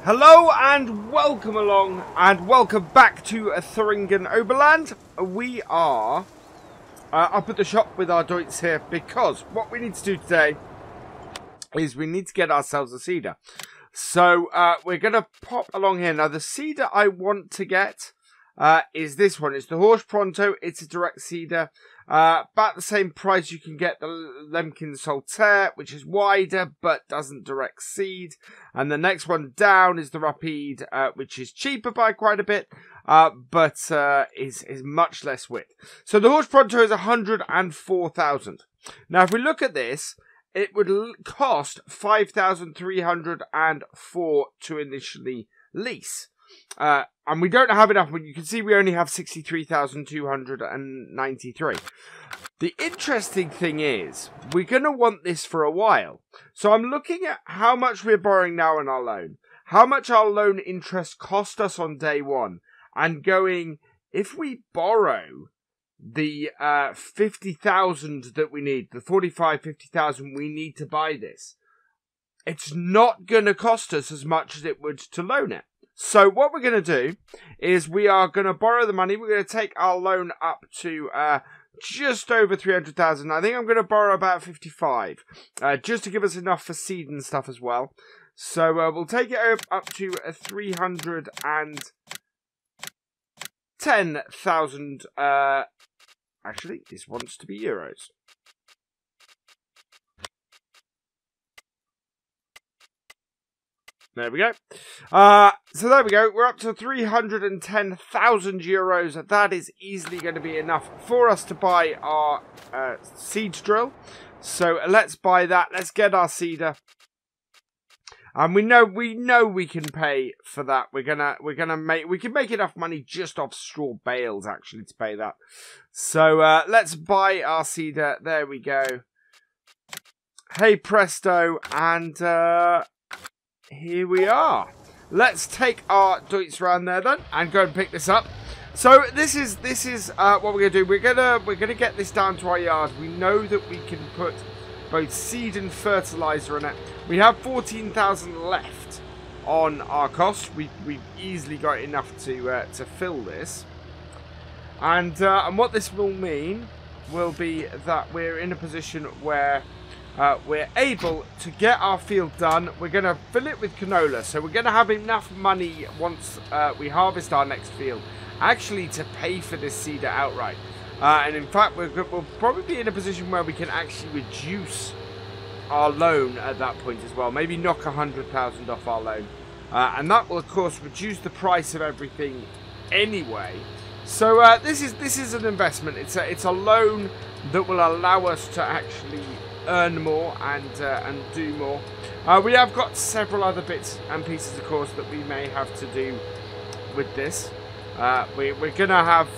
Hello and welcome along and welcome back to Thuringian Oberland. We are up at the shop with our Deutz here because what we need to do today is we need to get ourselves a seeder. So we're going to pop along here. Now the seeder I want to get is this one. It's the Horse Pronto. It's a direct seeder. About the same price you can get the Lemkin Solitaire, which is wider but doesn't direct seed. And the next one down is the Rapide, which is cheaper by quite a bit, but is much less width. So the Horse Pronto is 104,000. Now if we look at this, it would cost 5,304 to initially lease. And we don't have enough. You can see we only have 63,293. The interesting thing is, we're going to want this for a while. So I'm looking at how much we're borrowing now on our loan, how much our loan interest cost us on day one, and going, if we borrow the 50,000 that we need, the 50,000 we need to buy this, it's not going to cost us as much as it would to loan it. So what we're going to do is we are going to borrow the money. We're going to take our loan up to just over 300,000. I think I'm going to borrow about 55, just to give us enough for seed and stuff as well. So we'll take it up to 310,000. Actually, this wants to be euros. There we go. So there we go. We're up to 310,000 euros. That is easily going to be enough for us to buy our seed drill. So let's buy that. Let's get our seeder. And we know we can pay for that. We can make enough money just off straw bales actually to pay that. So let's buy our seeder. There we go. Hey presto, and here we are. Let's take our Deutz round there then and go and pick this up. So this is what we're gonna do. We're gonna get this down to our yard. We know that we can put both seed and fertilizer in it. We have 14,000 left on our cost. We've easily got enough to fill this. And what this will mean will be that we're in a position where we're able to get our field done. We're going to fill it with canola. So we're going to have enough money once we harvest our next field actually to pay for this seeder outright. And in fact, we'll probably be in a position where we can actually reduce our loan at that point as well. Maybe knock 100,000 off our loan. And that will, of course, reduce the price of everything anyway. So this is an investment. It's a loan that will allow us to actually earn more and do more. We have got several other bits and pieces, of course, that we may have to do with this. We're gonna have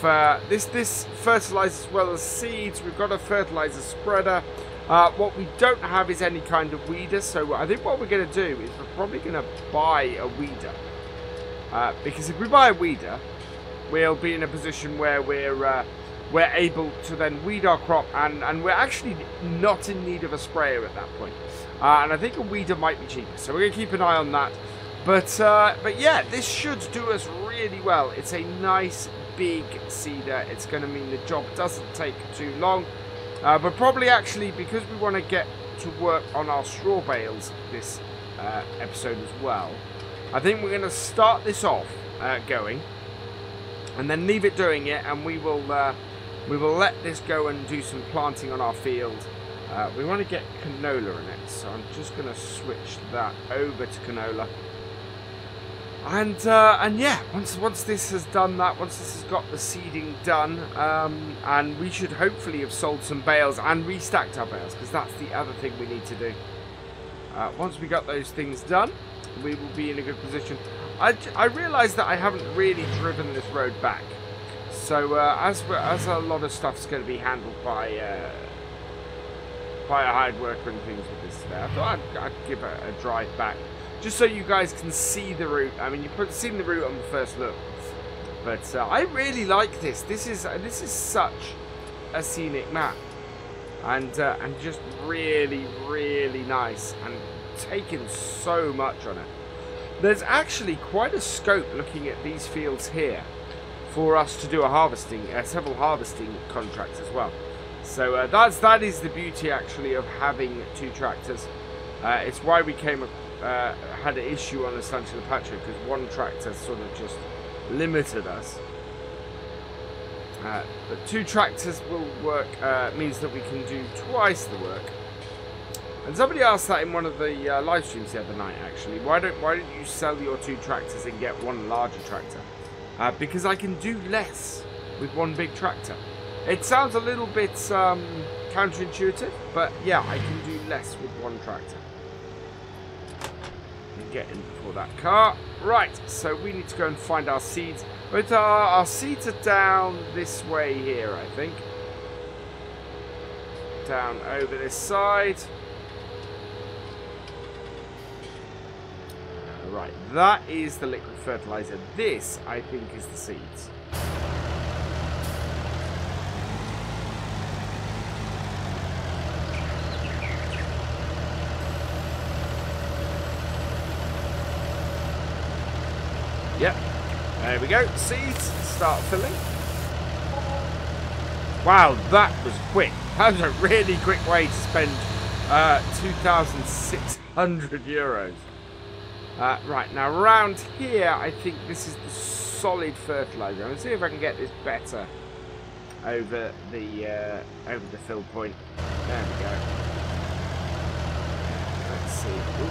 this fertilizer as well as seeds. We've got a fertilizer spreader. What we don't have is any kind of weeder, so I think what we're gonna do is we're probably gonna buy a weeder, because if we buy a weeder, we'll be in a position where we're able to then weed our crop, and we're actually not in need of a sprayer at that point. And I think a weeder might be cheaper, so we're going to keep an eye on that. But yeah, this should do us really well. It's a nice big seeder. It's going to mean the job doesn't take too long. But probably actually, because we want to get to work on our straw bales this episode as well, I think we're going to start this off going, and then leave it doing it, and we will let this go and do some planting on our field. We want to get canola in it, so I'm just going to switch that over to canola. And yeah, once this has done that, once this has got the seeding done, and we should hopefully have sold some bales and restacked our bales, because that's the other thing we need to do. Once we got those things done, we will be in a good position. I realised that I haven't really driven this road back. So as a lot of stuff's going to be handled by a hired worker and things with this today, I thought I'd give it a drive back, just so you guys can see the route. I mean, you've seen the route on the first look, but I really like this. This is such a scenic map, and just really nice, and taking so much on it. there's actually quite a scope looking at these fields here for us to do a harvesting, several harvesting contracts as well. So that is the beauty actually of having 2 tractors. It's why we had an issue on the Stanton Patrick, because 1 tractor sort of just limited us. But 2 tractors will work, means that we can do twice the work. And somebody asked that in one of the live streams the other night, actually. Why don't you sell your 2 tractors and get 1 larger tractor? Because I can do less with 1 big tractor. It sounds a little bit counterintuitive, but yeah, I can do less with 1 tractor. Get in before that car. Right, so we need to go and find our seeds. But our seeds are down this way here, I think. Down over this side. Right, that is the liquid fertilizer. This, I think, is the seeds. Yep, there we go. Seeds start filling. Wow, that was quick. That was a really quick way to spend 2,600 euros. Right, now around here, I think this is the solid fertilizer. I'm going to see if I can get this better over the fill point. There we go. Let's see. Ooh.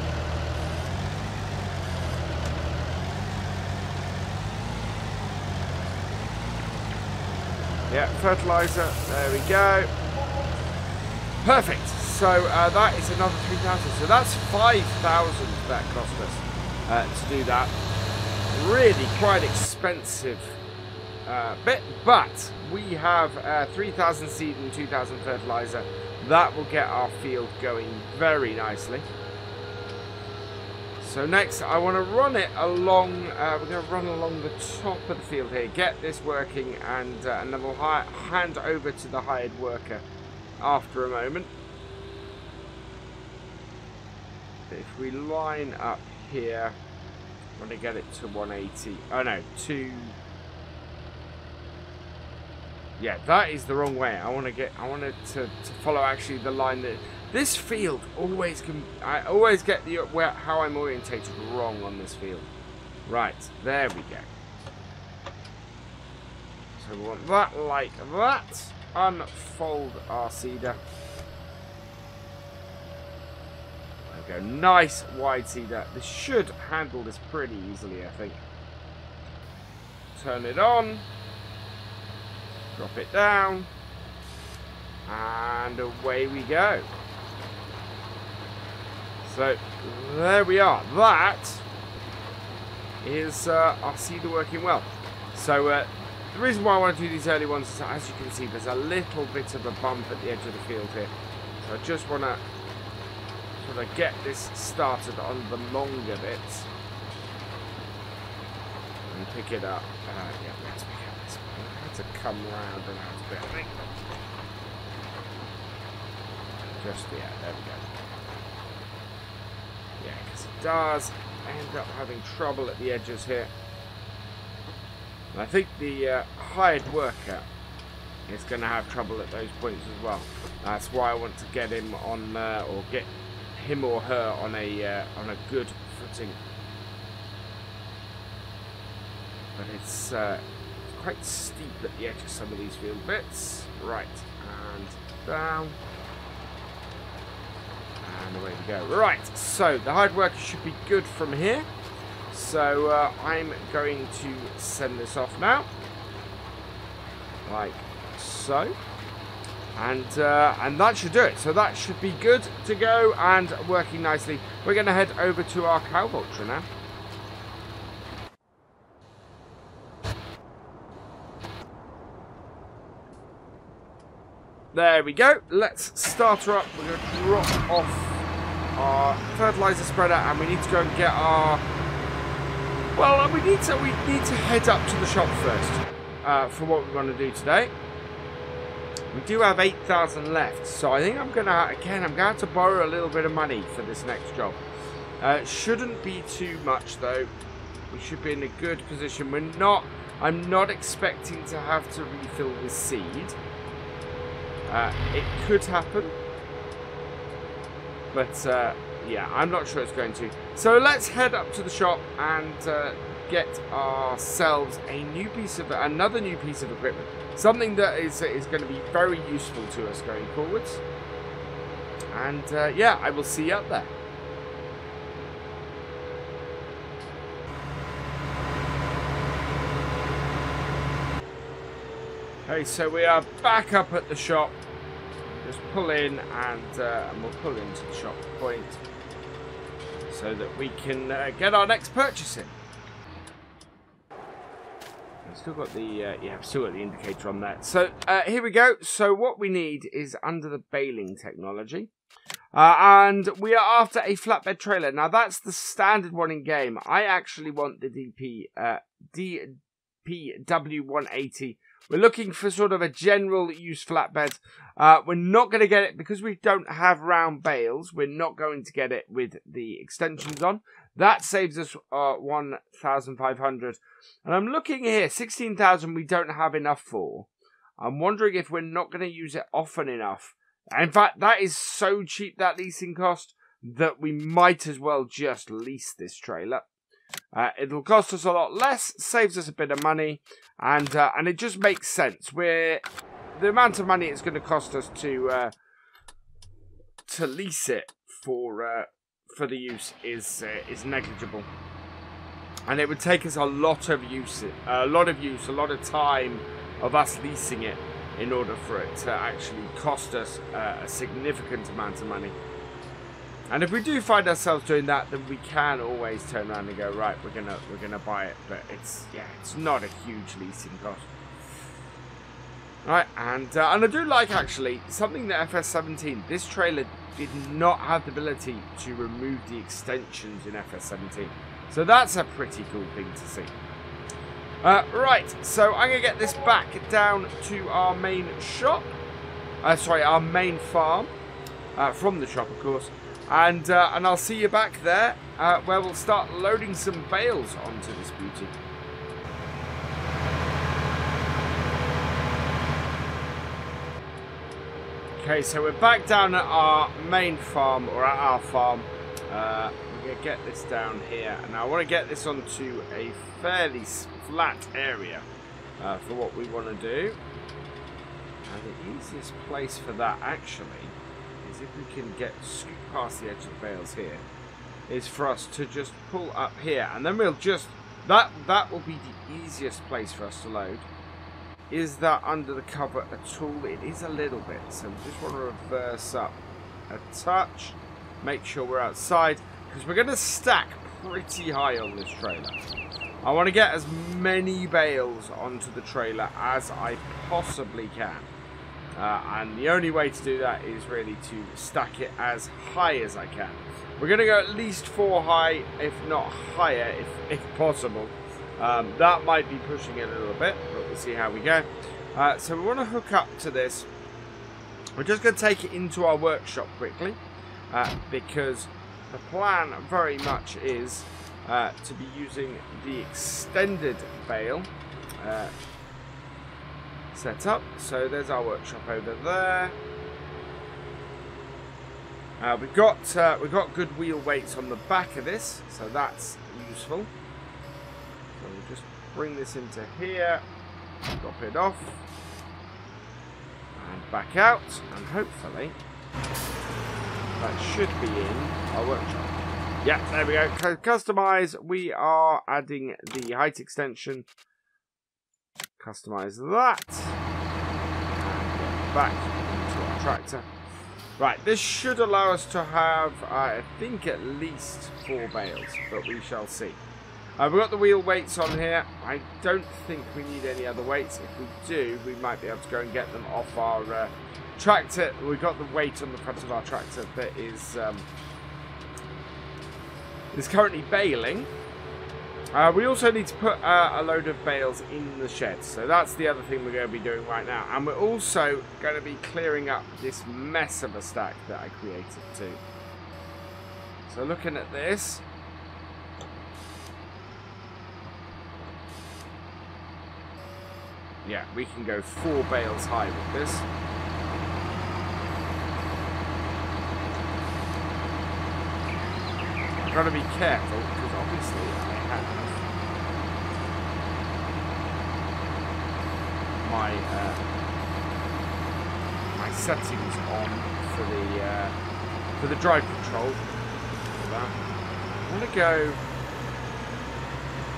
Yeah, fertilizer. There we go. Perfect. So that is another 3,000. So that's 5,000 that cost us to do that. Really quite expensive bit, but we have 3,000 seed and 2,000 fertilizer. That will get our field going very nicely. So next, I want to run it along. We're going to run along the top of the field here, get this working, and then we'll hand over to the hired worker after a moment. If we line up here, I want to get it to 180. Oh no, 2. Yeah, that is the wrong way. I want it to follow actually the line that. This field always can. I always get how I'm orientated wrong on this field. Right, there we go. So we want that like that. Unfold our seeder. There we go. Nice wide seeder. This should handle this pretty easily, I think. Turn it on. Drop it down. And away we go. So, there we are. That is our seeder working well. So, the reason why I want to do these early ones is, as you can see, there's a little bit of a bump at the edge of the field here. So, I just want to sort of get this started on the longer bits. And pick it up. Yeah, let's pick up this one. I have to come round and out a bit, I think. Just, yeah, there we go. Yeah, because it does end up having trouble at the edges here. And I think the hired worker is going to have trouble at those points as well. That's why I want to get him on, or get him or her on a good footing. But it's quite steep at the edge of some of these field bits. Right, and down. And away we go. Right, so the hired worker should be good from here. So I'm going to send this off now, like so, and that should do it. So that should be good to go and working nicely. We're going to head over to our cow vulture now. There we go. Let's start her up. We're going to drop off our fertilizer spreader, and we need to go and get our. Well, we need to head up to the shop first for what we want to do today. We do have 8,000 left, so I think I'm going to have to borrow a little bit of money for this next job. Shouldn't be too much though. We should be in a good position. I'm not expecting to have to refill with seed. It could happen. But yeah, I'm not sure it's going to. So let's head up to the shop and get ourselves another new piece of equipment. Something that is going to be very useful to us going forwards. And yeah, I will see you up there. Okay, so we are back up at the shop. Just pull in and we'll pull into the shop point so that we can get our next purchase in. I've still got the yeah, I've still got the indicator on that. So here we go. So what we need is under the baling technology, and we are after a flatbed trailer. Now that's the standard one in game. I actually want the DPW180. We're looking for sort of a general use flatbed. We're not going to get it because we don't have round bales. We're not going to get it with the extensions on. That saves us 1,500. And I'm looking here, 16,000 we don't have enough for. I'm wondering if we're not going to use it often enough. In fact, that is so cheap, that leasing cost, that we might as well just lease this trailer. It'll cost us a lot less, saves us a bit of money, and it just makes sense. The amount of money it's going to cost us to lease it for the use is negligible, and it would take us a lot of time of us leasing it in order for it to actually cost us a significant amount of money. And if we do find ourselves doing that, then we can always turn around and go, right, we're gonna buy it. But it's not a huge leasing cost. Right, and I do like actually something that FS17. This trailer did not have the ability to remove the extensions in FS17, so that's a pretty cool thing to see. Right, so I'm gonna get this back down to our main shop. Sorry, our main farm from the shop, of course. And I'll see you back there, where we'll start loading some bales onto this beauty. Okay, so we're back down at our main farm, or at our farm. We're going to get this down here. And I want to get this onto a fairly flat area for what we want to do. And the easiest place for that, actually, is if we can scoot past the edge of the bales here, is for us to just pull up here, and then we'll just that will be the easiest place for us to load. Is that under the cover at all? It is a little bit, so we just want to reverse up a touch, make sure we're outside, because we're going to stack pretty high on this trailer. I want to get as many bales onto the trailer as I possibly can. And the only way to do that is really to stack it as high as I can. We're going to go at least 4 high, if not higher, if possible. That might be pushing it a little bit, but we'll see how we go. So we want to hook up to this. We're just going to take it into our workshop quickly, because the plan very much is to be using the extended bale set up. So there's our workshop over there. We've got good wheel weights on the back of this, so that's useful. So we'll just bring this into here, drop it off, and back out, and hopefully that should be in our workshop. Yeah, there we go. Customize. We are adding the height extension. Customize that. And get back into our tractor. Right, this should allow us to have, I think, at least 4 bales, but we shall see. We've got the wheel weights on here. I don't think we need any other weights. If we do, we might be able to go and get them off our tractor. We've got the weight on the front of our tractor that is currently baling. We also need to put a load of bales in the shed, so that's the other thing we're going to be doing right now. And we're also going to be clearing up this mess of a stack that I created too. So looking at this. Yeah, we can go 4 bales high with this. I've got to be careful because obviously I have my settings on for the drive control.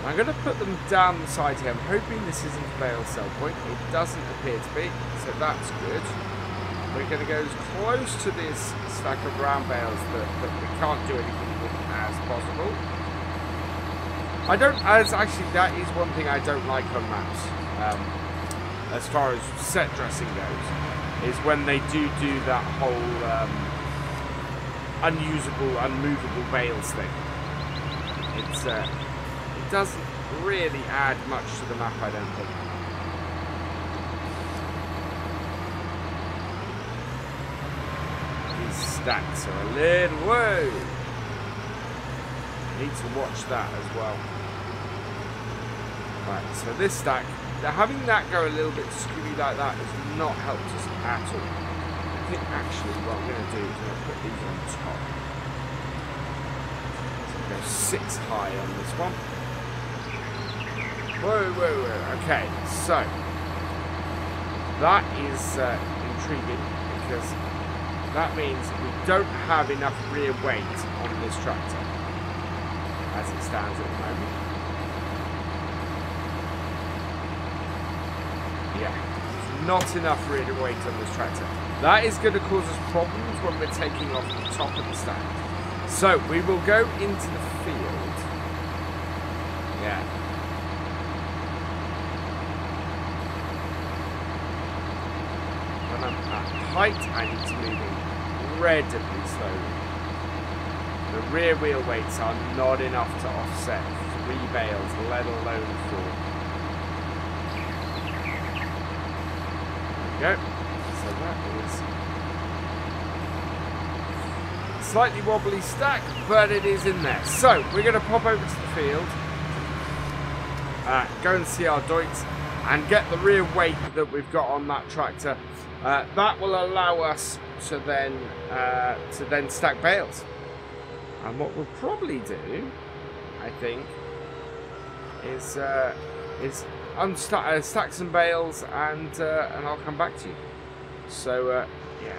I'm going to put them down the side here. I'm hoping this isn't a bale sell point. It doesn't appear to be, so that's good. We're going to go as close to this stack of round bales that we can't do anything with as possible. Actually, that is one thing I don't like on maps, as far as set dressing goes, is when they do that whole unusable, unmovable bales thing. It doesn't really add much to the map, I don't think. These stacks are a little... Whoa! Need to watch that as well. Right, so this stack, having that go a little bit skewy like that has not helped us at all. I think actually what I'm going to do is I'm going to put these on top. So go 6 high on this one. Whoa. Okay, so that is intriguing because that means we don't have enough rear weight on this tractor as it stands at the moment. Yeah, there's not enough rear weight on this tractor. That is going to cause us problems when we're taking off the top of the stack. So we will go into the field. Yeah. When I'm at height, I need to move incredibly slowly. The rear wheel weights are not enough to offset 3 bales, let alone 4. There we go. So that is a slightly wobbly stack, but it is in there. So we're going to pop over to the field, go and see our doits, and get the rear weight that we've got on that tractor. That will allow us to then stack bales. And what we'll probably do, I think, is stack some bales and I'll come back to you. So yeah,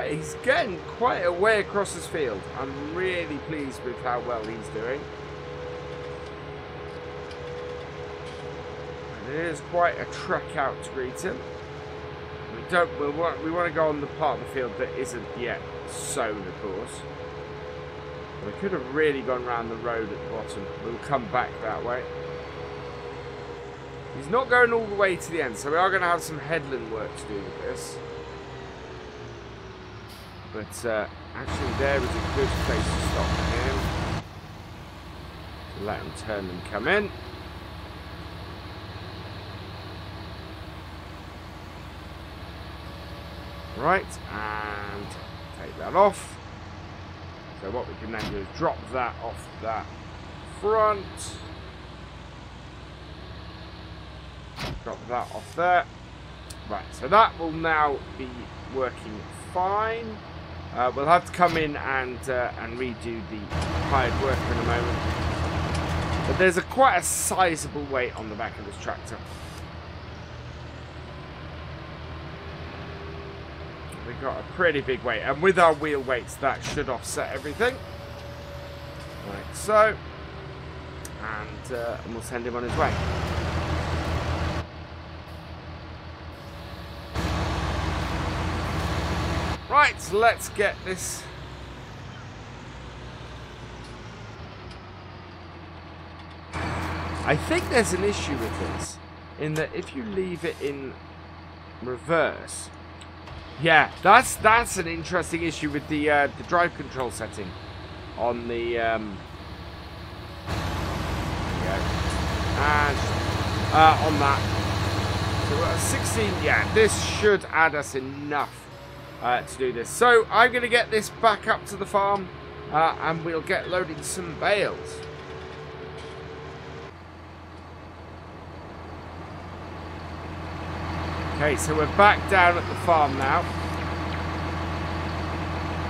he's getting quite a way across his field. I'm really pleased with how well he's doing. And it is quite a trek out to greet him. We want to go on the part of the field that isn't yet sown, of course. We could have really gone round the road at the bottom. We'll come back that way. He's not going all the way to the end, so we are going to have some headland work to do with this. But actually there is a good place to stop him. Let him turn and come in. Right, and take that off. So what we can then do is drop that off that front. Drop that off there. Right, so that will now be working fine. We'll have to come in and redo the hired worker in a moment. But there's quite a sizable weight on the back of this tractor. We've got a pretty big weight, and with our wheel weights that should offset everything. Like so. And we'll send him on his way. Right, so let's get this. I think there's an issue with this, in that if you leave it in reverse, yeah, that's an interesting issue with the drive control setting on the and on that. So 16, yeah, this should add us enough to do this. So I'm going to get this back up to the farm and we'll get loading some bales. Okay, so we're back down at the farm now.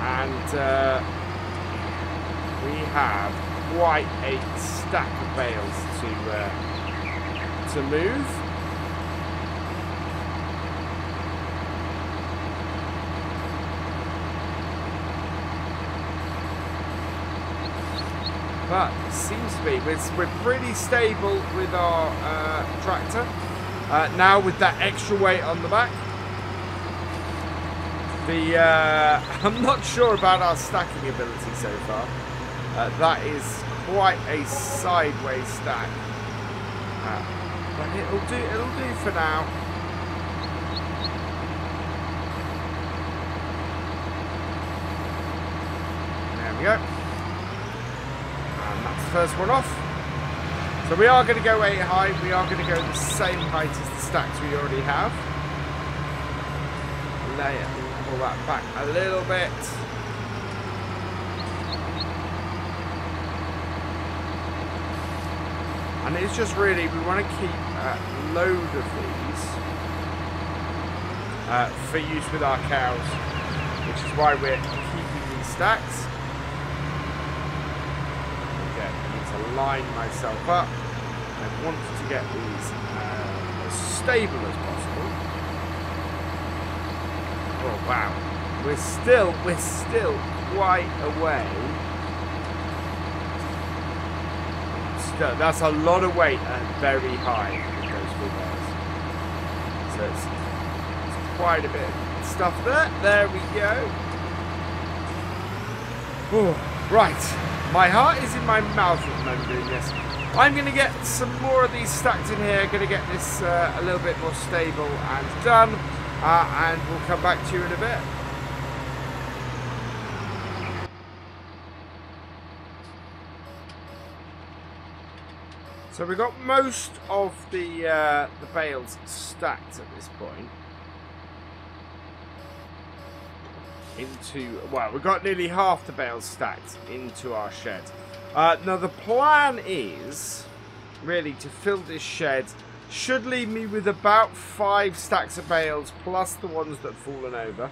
And we have quite a stack of bales to move. But it seems to be we're pretty stable with our tractor. Now with that extra weight on the back. I'm not sure about our stacking ability so far. That is quite a sideways stack. But it'll do for now. There we go. And that's the first one off. So we are going to go 8 high. We are going to go the same height as the stacks we already have. Pull that back a little bit. And it's just really, we want to keep a load of these for use with our cows, which is why we're keeping these stacks. Okay, I need to line myself up. I want to get these as stable as possible. Oh wow, we're still quite away. That's a lot of weight and very high with those bales. So it's quite a bit of stuff there. There we go. Oh, right, my heart is in my mouth at the moment doing this. I'm going to get some more of these stacked in here. Going to get this a little bit more stable and done. And we'll come back to you in a bit. So we've got most of the bales stacked at this point. Well, we've got nearly half the bales stacked into our shed. Now the plan is really to fill this shed. Should leave me with about 5 stacks of bales plus the ones that have fallen over.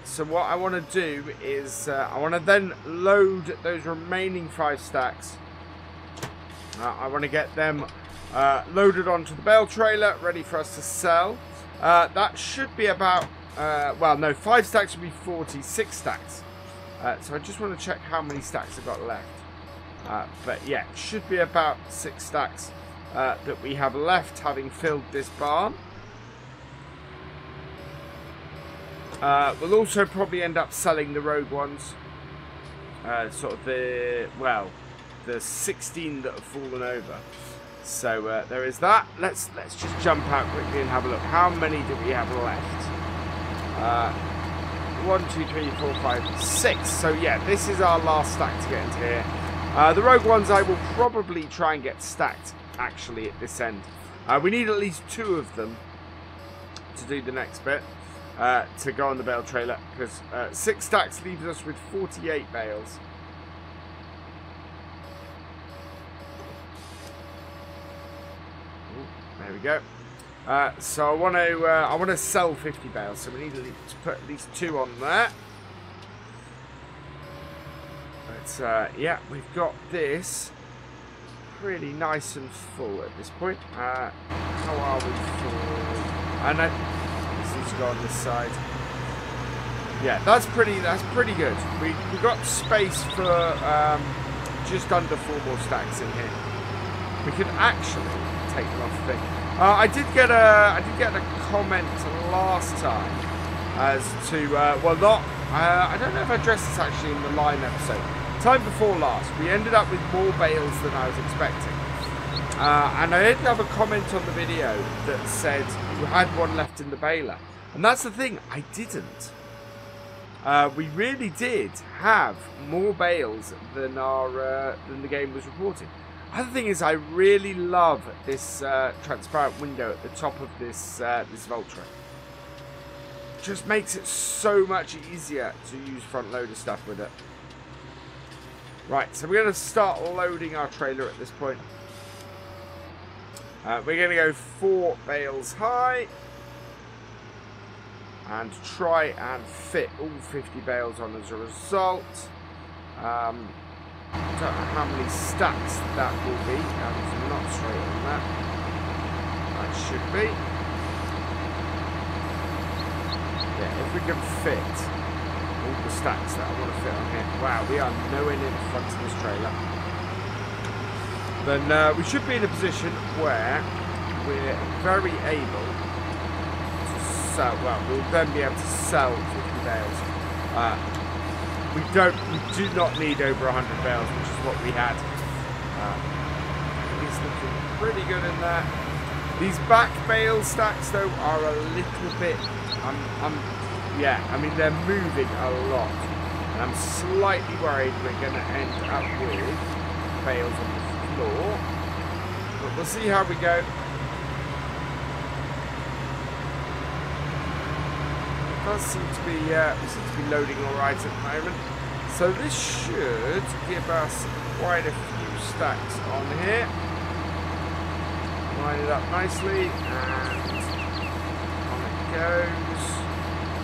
So what I want to do is I want to then load those remaining 5 stacks. I want to get them loaded onto the bale trailer, ready for us to sell. That should be about, well no, 5 stacks would be 40, 6 stacks. So I just want to check how many stacks I've got left. But yeah, it should be about 6 stacks that we have left, having filled this barn. We'll also probably end up selling the rogue ones. Sort of the 16 that have fallen over. So there is that. Let's just jump out quickly and have a look. How many do we have left? 1, 2, 3, 4, 5, 6. So yeah, this is our last stack to get into here. The rogue ones I will probably try and get stacked actually at this end. We need at least 2 of them to do the next bit. To go on the bale trailer, because 6 stacks leaves us with 48 bales. There we go. So I want to sell 50 bales, so we need to put at least 2 on there. But yeah, we've got this pretty nice and full at this point. How are we full? And this needs to go on this side. Yeah, that's pretty good. We got space for just under 4 more stacks in here. We can actually take them off the thing. I did get a comment last time as to I don't know if I addressed this actually in the line episode. Time before last, we ended up with more bales than I was expecting. And I did have a comment on the video that said you had one left in the baler. And that's the thing, I didn't. We really did have more bales than than the game was reporting. Other thing is, I really love this transparent window at the top of this this Vulture. just makes it so much easier to use front loader stuff with it. Right, so we're going to start loading our trailer at this point. We're going to go 4 bales high. And try and fit all 50 bales on as a result. I don't know how many stacks that will be. I'm not straight on that. That should be. Yeah, if we can fit all the stacks that I want to fit on here. Wow, we are nowhere near the front of this trailer. Then we should be in a position where we're very able to sell. Well, we'll then be able to sell 50 bales. We do not need over 100 bales, which is what we had. He's looking pretty good in there. These back bale stacks, though, are a little bit. Yeah, I mean they're moving a lot, and I'm slightly worried we're going to end up with bales on the floor. But we'll see how we go. It does seem to be we seem to be loading all right at the moment. So this should give us quite a few stacks on here. Line it up nicely, and on it goes.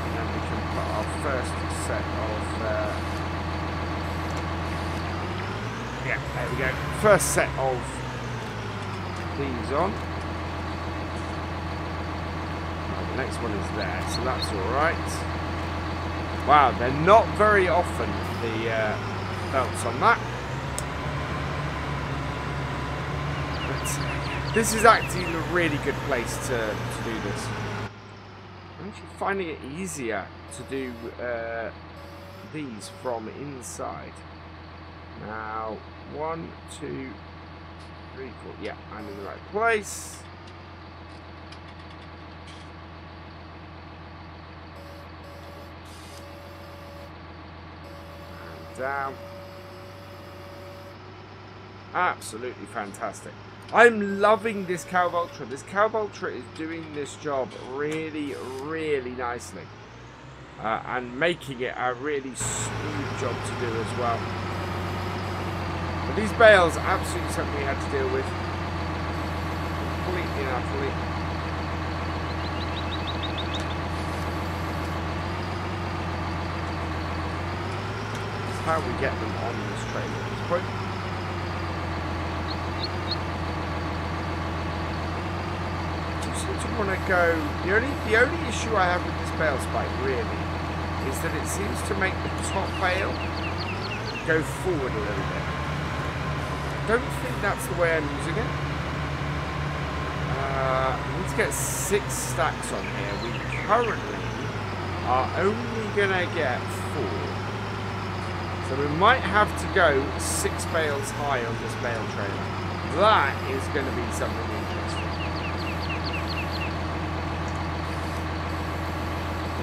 And then we can put our first set of yeah, there we go. First set of these on. The next one is there, so that's alright. Wow, they're not very often, the belts on that. But this is actually a really good place to do this. I'm actually finding it easier to do these from inside. Now, 1, 2, 3, 4. Yeah, I'm in the right place. Down. Absolutely fantastic. I'm loving this Cow Vulture. This Cow Vulture is doing this job really, really nicely. And making it a really smooth job to do as well. But these bales, absolutely something we had to deal with. Completely and utterly. How we get them on this trailer at this point. You seem to want to go. The only issue I have with this bale spike really is that it seems to make the top bale go forward a little bit. I don't think that's the way I'm using it. We need to get 6 stacks on here. We currently are only gonna get 4. So we might have to go 6 bales high on this bale trailer. That is going to be something interesting.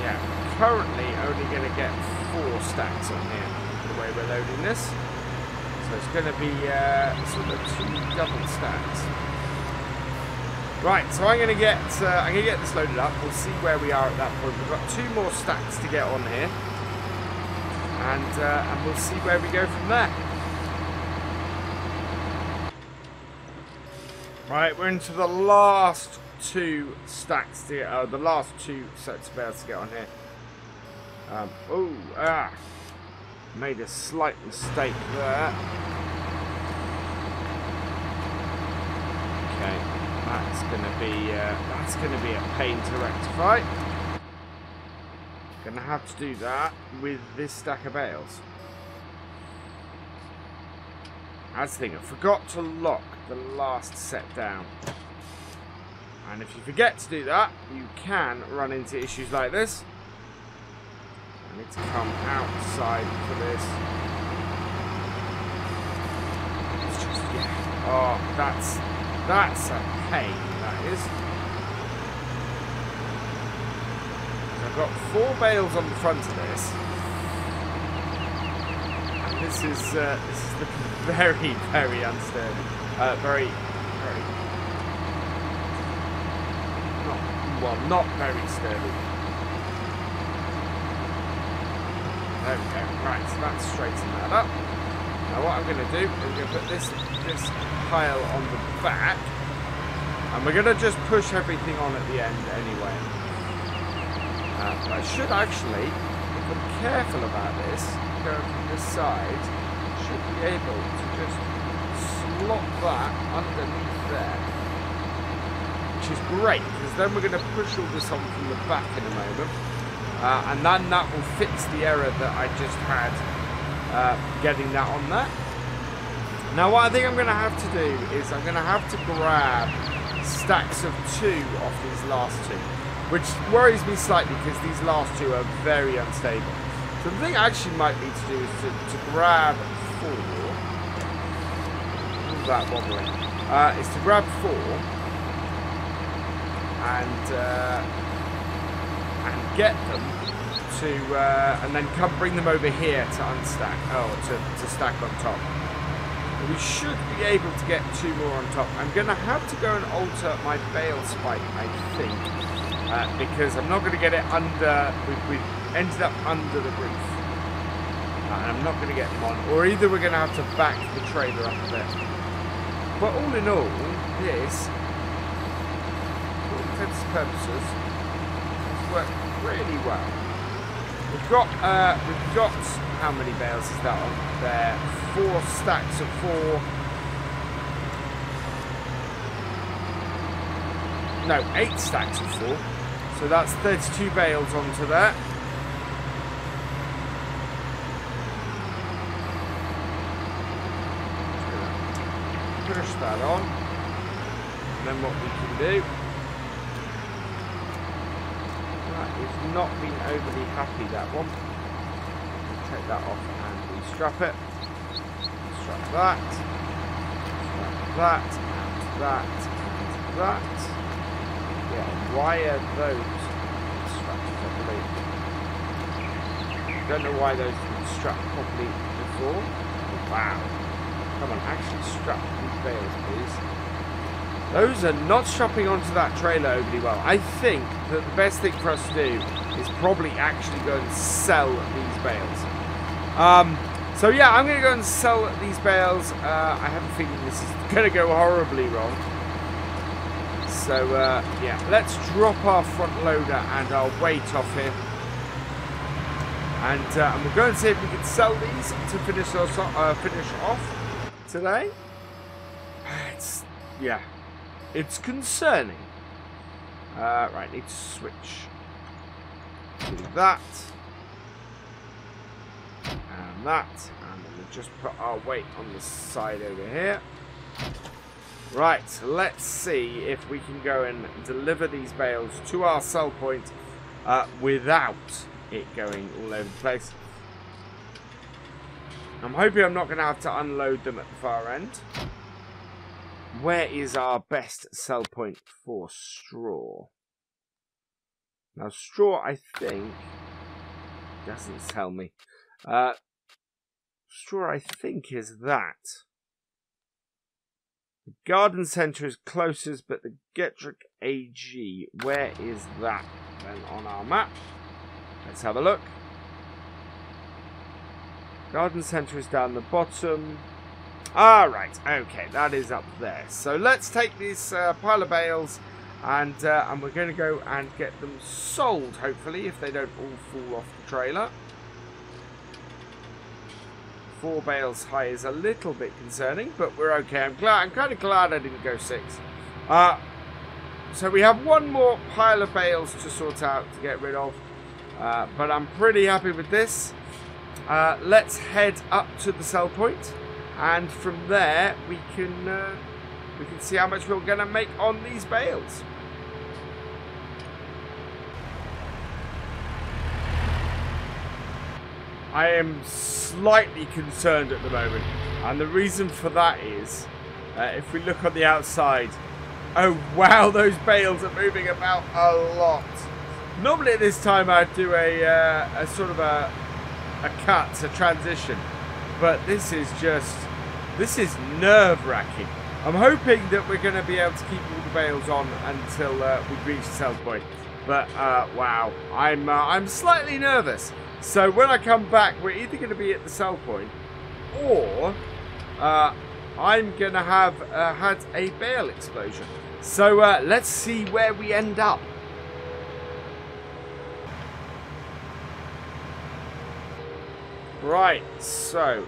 Yeah, currently only going to get 4 stacks on here, the way we're loading this. So it's going to be sort of 2 double stacks. Right, so I'm going to get this loaded up. We'll see where we are at that point. We've got 2 more stacks to get on here. And we'll see where we go from there. Right, we're into the last 2 stacks to get, the last 2 sets of bales to get on here. Made a slight mistake there. Okay, that's gonna be a pain to rectify. Gonna have to do that with this stack of bales. That's the thing, I forgot to lock the last set down. And if you forget to do that, you can run into issues like this. I need to come outside for this. It's just, yeah. Oh, that's a pain, that is. I've got 4 bales on the front of this, and this is looking very, very unsturdy. Not very sturdy. There we go. Right, so that's straighten that up. Now what I'm going to do is I'm going to put this pile on the back. And we're going to just push everything on at the end anyway. But I should actually, if I'm careful about this, go from this side, should be able to just slot that underneath there. Which is great, because then we're going to push all this on from the back in a moment. And then that will fix the error that I just had getting that on there. Now what I think I'm going to have to do is I'm going to have to grab stacks of 2 off these last 2. Which worries me slightly because these last 2 are very unstable. So the thing I actually might need to do is to grab 4. Who's that wobbling? Is to grab 4 and get them to and then come bring them over here to unstack. To stack on top. We should be able to get 2 more on top. I'm going to have to go and alter my bale spike, I think. Because I'm not going to get it under... We've ended up under the roof. And I'm not going to get them on. Or either we're going to have to back the trailer up a bit. But all in all, this, for all intents and purposes, has worked really well. We've got how many bales is that on there? 4 stacks of 4. No, 8 stacks of 4. So that's 32 bales onto that. Push that on. And then what we can do. That is not been overly happy, that one. Take that off and restrap it. Strap that. Strap that. And that. And that. Yeah, why are those strapped properly? Don't know why those didn't strap properly before. Oh, wow. Come on, actually strap these bales, please. Those are not strapping onto that trailer overly well. I think that the best thing for us to do is probably actually go and sell these bales. So yeah, I'm going to go and sell these bales. I have a feeling this is going to go horribly wrong. So yeah, let's drop our front loader and our weight off here. And we'll go and see if we can sell these to finish off today. It's concerning. Right, need to switch to that. And that. And then we'll just put our weight on the side over here. Right, let's see if we can go and deliver these bales to our sell point without it going all over the place. I'm hoping I'm not going to have to unload them at the far end. Where is our best sell point for straw? Now, straw, I think, doesn't tell me. Straw, I think, is that. The garden centre is closest, but the Getrick AG, where is that then on our map? Let's have a look. Garden centre is down the bottom. Ah, right. Okay, that is up there. So let's take this pile of bales and we're going to go and get them sold, hopefully, if they don't all fall off the trailer. 4 bales high is a little bit concerning, but we're okay. I'm kind of glad I didn't go 6. So we have one more pile of bales to sort out to get rid of, but I'm pretty happy with this. Let's head up to the sell point, and from there we can see how much we're going to make on these bales. I am slightly concerned at the moment, and the reason for that is, if we look on the outside, oh wow, those bales are moving about a lot. Normally at this time I'd do a sort of a cut, a transition, but this is nerve-wracking. I'm hoping that we're going to be able to keep all the bales on until we reach the sell point. But wow, I'm slightly nervous. So when I come back, we're either going to be at the sell point, or I'm going to have had a bale explosion. So let's see where we end up. Right, so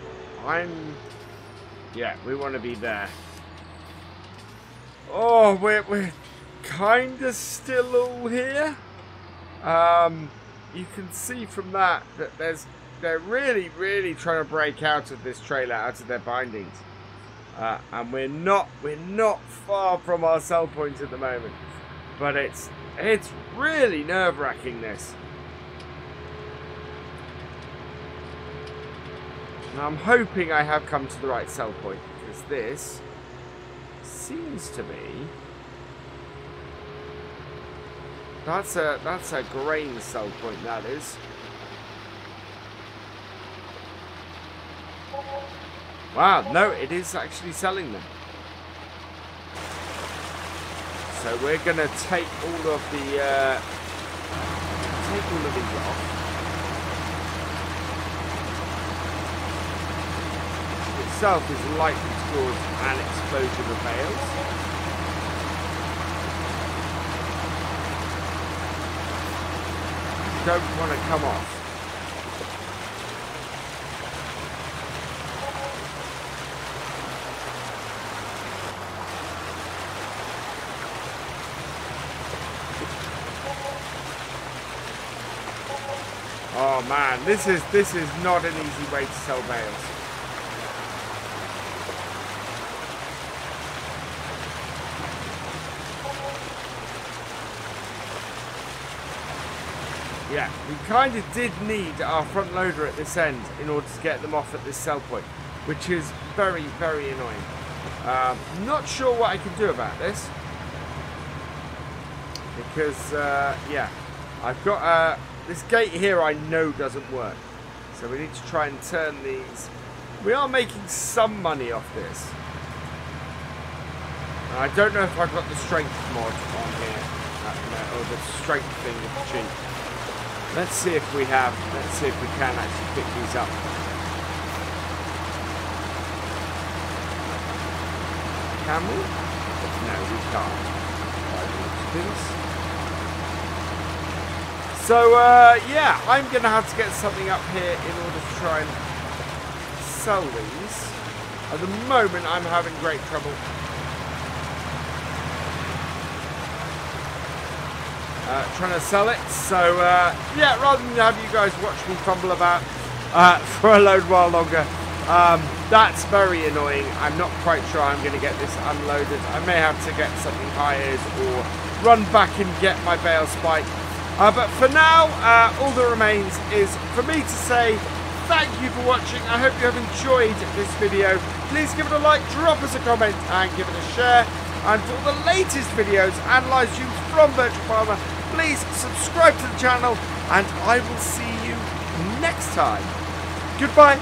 yeah, we want to be there. Oh, we're kind of still all here. You can see from that they're really trying to break out of this trailer, out of their bindings. And we're not far from our sell point at the moment. But it's really nerve-wracking, this. And I'm hoping I have come to the right sell point, because this seems to be... That's a grain sell point, that is. Wow, no, it is actually selling them. So we're gonna take all of the these off. Itself is likely to cause an explosion of bales. Don't want to come off. Oh man, this is not an easy way to sell bales. Yeah, we kind of did need our front loader at this end in order to get them off at this sell point, which is very annoying. Not sure what I can do about this, because yeah, I've got this gate here I know doesn't work, so we need to try and turn these. We are making some money off this. And I don't know if I've got the strength mod on here, or the strength thing with the cheat. Let's see if we have. Let's see if we can actually pick these up. Can we? No, we can't. So, yeah, I'm going to have to get something up here in order to try and sell these. At the moment, I'm having great trouble. Trying to sell it, so yeah, rather than have you guys watch me fumble about for a load while longer, that's very annoying. I'm not quite sure I'm going to get this unloaded. I may have to get something hired or run back and get my bale spike, but for now, all that remains is for me to say thank you for watching. I hope you have enjoyed this video. Please give it a like, drop us a comment and give it a share. And for all the latest videos and live streams from FendtFarmer, please subscribe to the channel, and I will see you next time. Goodbye.